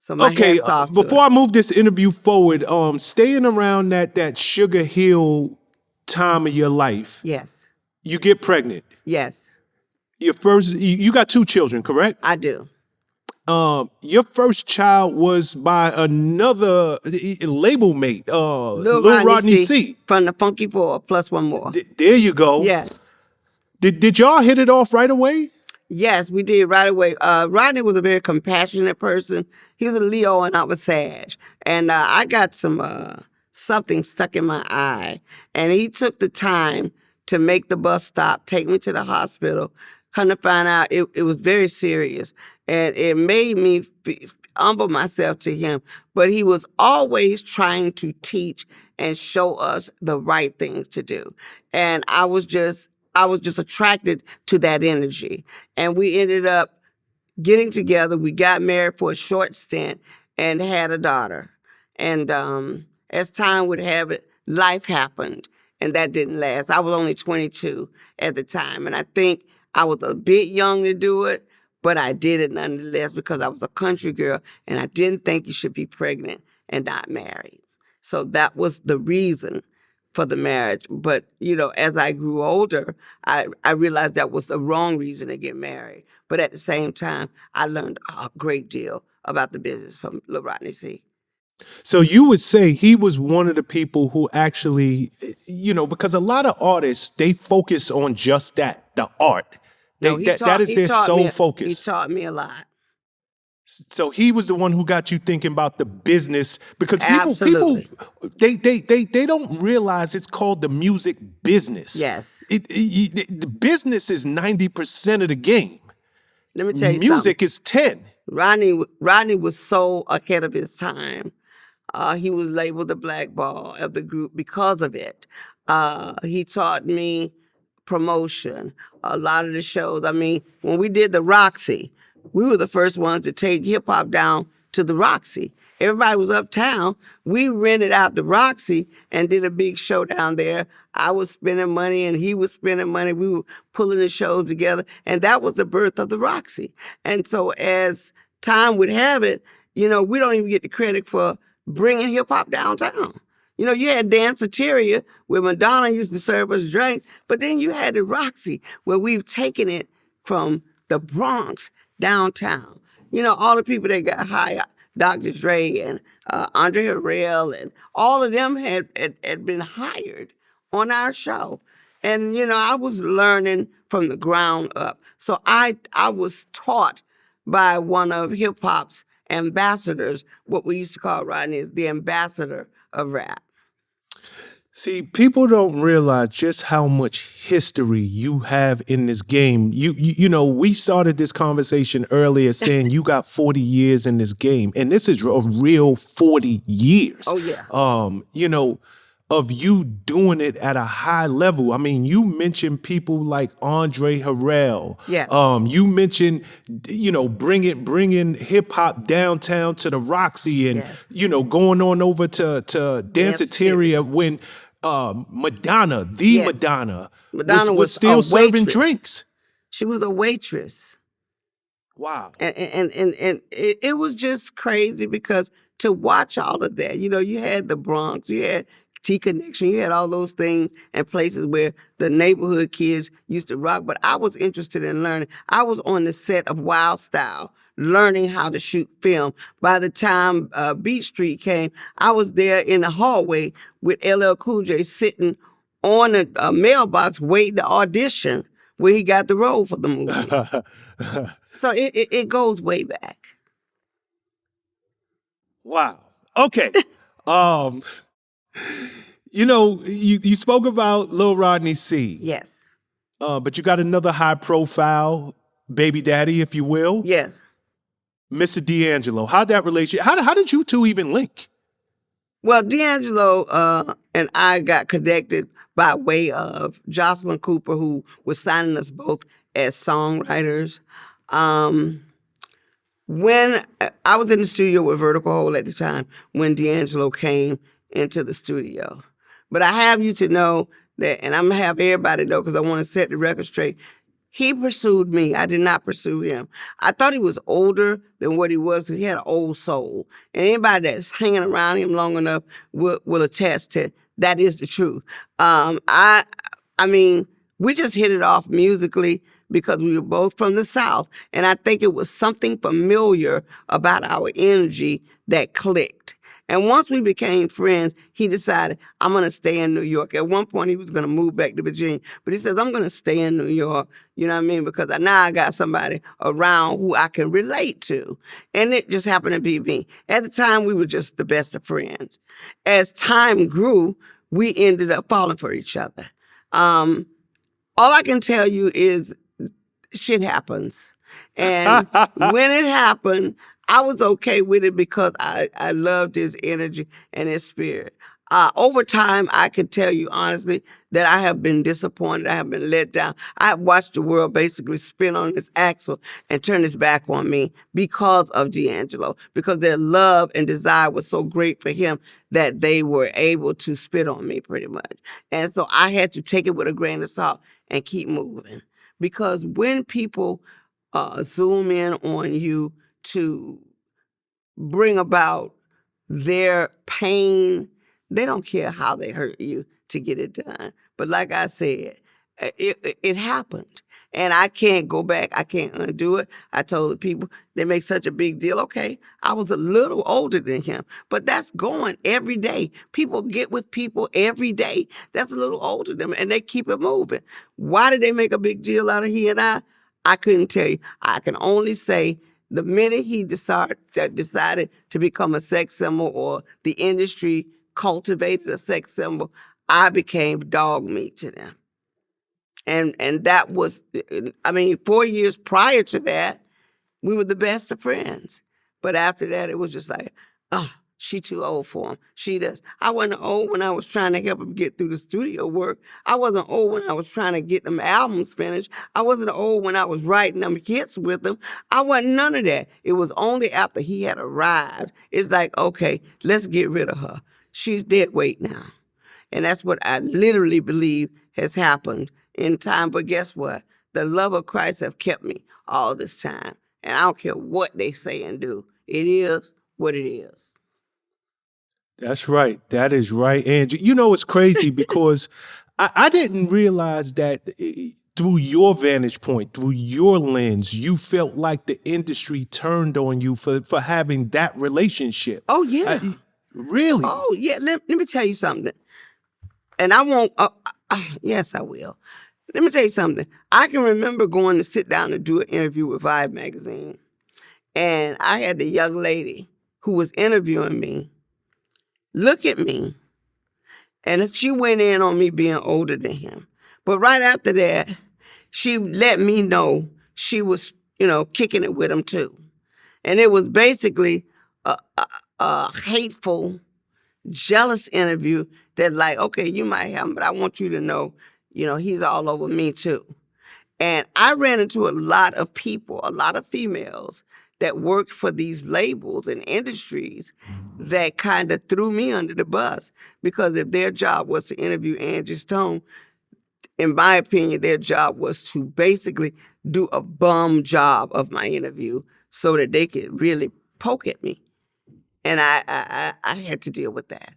So my Okay, hat's off to before her. I move this interview forward, staying around that Sugar Hill time of your life, Yes. you get pregnant. Yes, Your first, you got 2 children, correct? I do. Your first child was by another label mate, Lil Lil Rodney C Cee. from the Funky Four plus one more. There you go. Yeah. Did y'all hit it off right away? Yes, we did right away. Rodney was a very compassionate person. He was a Leo and I was Sag. And I got something stuck in my eye. And he took the time to make the bus stop, take me to the hospital. Come to find out it was very serious. And it made me humble myself to him. But he was always trying to teach and show us the right things to do. And I was just attracted to that energy. And we ended up getting together. We got married for a short stint and had a daughter. And as time would have it, life happened. And that didn't last. I was only 22 at the time. And I think I was a bit young to do it, but I did it nonetheless because I was a country girl and I didn't think you should be pregnant and not married. So that was the reason for the marriage. But, as I grew older, I realized that was the wrong reason to get married. But at the same time, I learned a great deal about the business from Lil Rodney Cee. So you would say he was one of the people who actually, because a lot of artists, they focus on just that, the art. That is their sole focus. He taught me a lot. So he was the one who got you thinking about the business, because people they don't realize it's called the music business. Yes. The business is 90% of the game. Let me tell you music is 10. Rodney was so ahead of his time. He was labeled the blackball of the group because of it. He taught me promotion, a lot of the shows. I mean, when we did the Roxy, we were the first ones to take hip-hop down to the Roxy. Everybody was uptown. We rented out the Roxy and did a big show down there. I was spending money and he was spending money. We were pulling the shows together, and that was the birth of the Roxy. And so as time would have it, we don't even get the credit for bringing hip-hop downtown. You had Danceteria, where Madonna used to serve us drinks, but then you had the Roxy, where we've taken it from the Bronx downtown. All the people that got hired, Dr. Dre and Andre Harrell, and all of them had been hired on our show. And, I was learning from the ground up. So I was taught by one of hip-hop's ambassadors, what we used to call Rodney is the ambassador of rap. See, people don't realize just how much history you have in this game. We started this conversation earlier saying you got 40 years in this game, and this is a real 40 years. Oh, yeah. Of you doing it at a high level. I mean, you mentioned people like Andre Harrell. Yeah. You mentioned, bringing hip hop downtown to the Roxy, and Yes. Going on over to Danceteria when Madonna, Yes. Madonna was still a serving waitress. drinks. She was a waitress. Wow. And it was just crazy because to watch all of that, you had the Bronx, you had T-Connection, you had all those things and places where the neighborhood kids used to rock, but I was interested in learning. I was on the set of Wild Style, learning how to shoot film. By the time Beat Street came, I was there in the hallway with LL Cool J sitting on a mailbox waiting to audition where he got the role for the movie. So it goes way back. Wow. Okay. You spoke about Lil Rodney Cee. Yes. But you got another high profile baby daddy, if you will. Yes. Mr. D'Angelo. How'd that relationship, how did you two even link? Well, D'Angelo and I got connected by way of Jocelyn Cooper, who was signing us both as songwriters. When I was in the studio with Vertical Hole at the time, when D'Angelo came into the studio. But I have you to know that, and I'm going to have everybody know because I want to set the record straight, He pursued me. I did not pursue him. I thought he was older than what he was because he had an old soul. And anybody that's hanging around him long enough will attest to that is the truth. I mean, we just hit it off musically because we were both from the South. And I think it was something familiar about our energy that clicked. And once we became friends, he decided, I'm going to stay in New York. At one point, he was going to move back to Virginia. But he says, I'm going to stay in New York, you know what I mean? Because now I got somebody around who I can relate to. And it just happened to be me. At the time, we were just the best of friends. As time grew, we ended up falling for each other. All I can tell you is shit happens. And when it happened, I was okay with it because I loved his energy and his spirit. Over time, I can tell you honestly that I have been disappointed. I have been let down. I have watched the world basically spin on its axle and turn its back on me because of D'Angelo, because their love and desire was so great for him that they were able to spit on me pretty much. And so I had to take it with a grain of salt and keep moving. Because when people zoom in on you to bring about their pain, they don't care how they hurt you to get it done. But like I said, it happened. And I can't go back. I can't undo it. I told the people, they make such a big deal. Okay, I was a little older than him, but that's going every day. People get with people every day. That's a little older than them, and they keep it moving. Why did they make a big deal out of he and I? I couldn't tell you. I can only say the minute he decided to become a sex symbol or the industry cultivated a sex symbol, I became dog meat to them. And that was, 4 years prior to that, we were the best of friends. But after that, it was just like, she too old for him. She does. I wasn't old when I was trying to help him get through the studio work. I wasn't old when I was trying to get them albums finished. I wasn't old when I was writing them hits with them. I wasn't none of that. It was only after he had arrived. It's like, okay, let's get rid of her. She's dead weight now. And that's what I literally believe has happened in time. But guess what? The love of Christ have kept me all this time. And I don't care what they say and do. It is what it is. That's right. That is right, Angie. You know, it's crazy because I didn't realize that through your vantage point, through your lens, you felt like the industry turned on you for having that relationship. Oh, yeah. Really? Oh, yeah. Let me tell you something. And I won't, yes, I will. Let me tell you something. I can remember going to sit down and do an interview with Vibe magazine. And I had the young lady who was interviewing me look at me, and she went in on me being older than him. But right after that, she let me know she was, kicking it with him too. And it was basically a hateful, jealous interview that like, okay, you might have him, but I want you to know, he's all over me too. And I ran into a lot of people, a lot of females that worked for these labels and industries that kind of threw me under the bus because if their job was to interview Angie Stone, in my opinion, their job was to basically do a bum job of my interview so that they could really poke at me. And I had to deal with that.